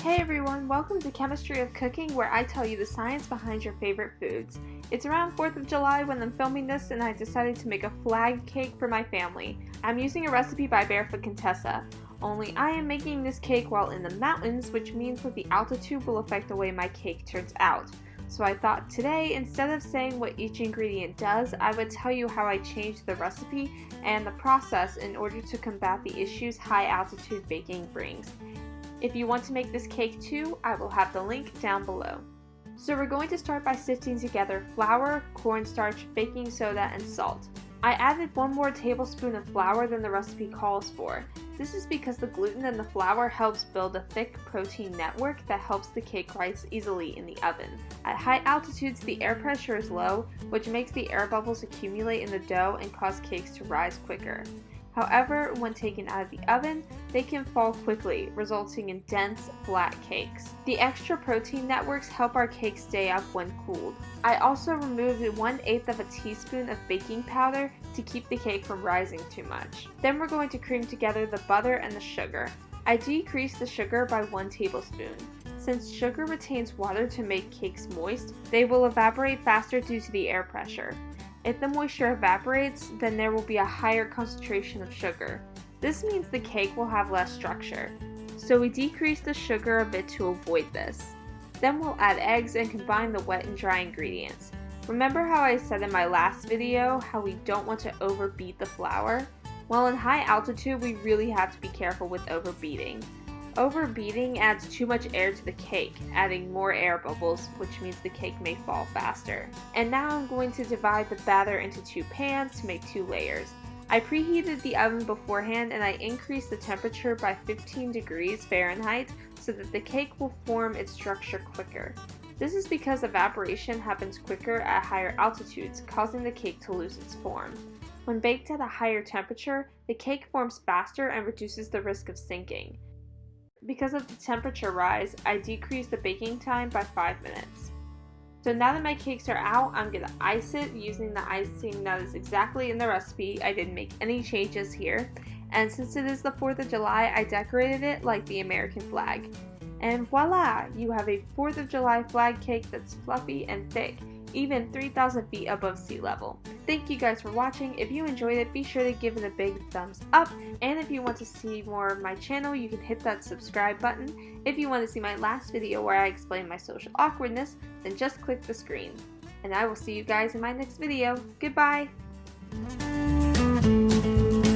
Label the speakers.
Speaker 1: Hey everyone, welcome to Chemistry of Cooking, where I tell you the science behind your favorite foods. It's around 4th of July when I'm filming this, and I decided to make a flag cake for my family. I'm using a recipe by Barefoot Contessa, only I am making this cake while in the mountains, which means that the altitude will affect the way my cake turns out. So I thought today, instead of saying what each ingredient does, I would tell you how I changed the recipe and the process in order to combat the issues high altitude baking brings. If you want to make this cake too, I will have the link down below. So we're going to start by sifting together flour, cornstarch, baking soda, and salt. I added 1 more tablespoon of flour than the recipe calls for. This is because the gluten in the flour helps build a thick protein network that helps the cake rise easily in the oven. At high altitudes, the air pressure is low, which makes the air bubbles accumulate in the dough and cause cakes to rise quicker. However, when taken out of the oven, they can fall quickly, resulting in dense, flat cakes. The extra protein networks help our cake stay up when cooled. I also removed 1/8 of a teaspoon of baking powder to keep the cake from rising too much. Then we're going to cream together the butter and the sugar. I decreased the sugar by 1 tablespoon. Since sugar retains water to make cakes moist, they will evaporate faster due to the air pressure. If the moisture evaporates, then there will be a higher concentration of sugar. This means the cake will have less structure. So we decrease the sugar a bit to avoid this. Then we'll add eggs and combine the wet and dry ingredients. Remember how I said in my last video how we don't want to overbeat the flour? Well, in high altitude, we really have to be careful with overbeating. Overbeating adds too much air to the cake, adding more air bubbles, which means the cake may fall faster. And now I'm going to divide the batter into 2 pans to make 2 layers. I preheated the oven beforehand, and I increased the temperature by 15 degrees Fahrenheit so that the cake will form its structure quicker. This is because evaporation happens quicker at higher altitudes, causing the cake to lose its form. When baked at a higher temperature, the cake forms faster and reduces the risk of sinking. Because of the temperature rise, I decreased the baking time by 5 minutes. So now that my cakes are out, I'm going to ice it using the icing that is exactly in the recipe. I didn't make any changes here. And since it is the 4th of July, I decorated it like the American flag. And voila! You have a 4th of July flag cake that's fluffy and thick, even 3,000 feet above sea level. Thank you guys for watching. If you enjoyed it, be sure to give it a big thumbs up. And if you want to see more of my channel, you can hit that subscribe button. If you want to see my last video where I explain my social awkwardness, then just click the screen. And I will see you guys in my next video. Goodbye!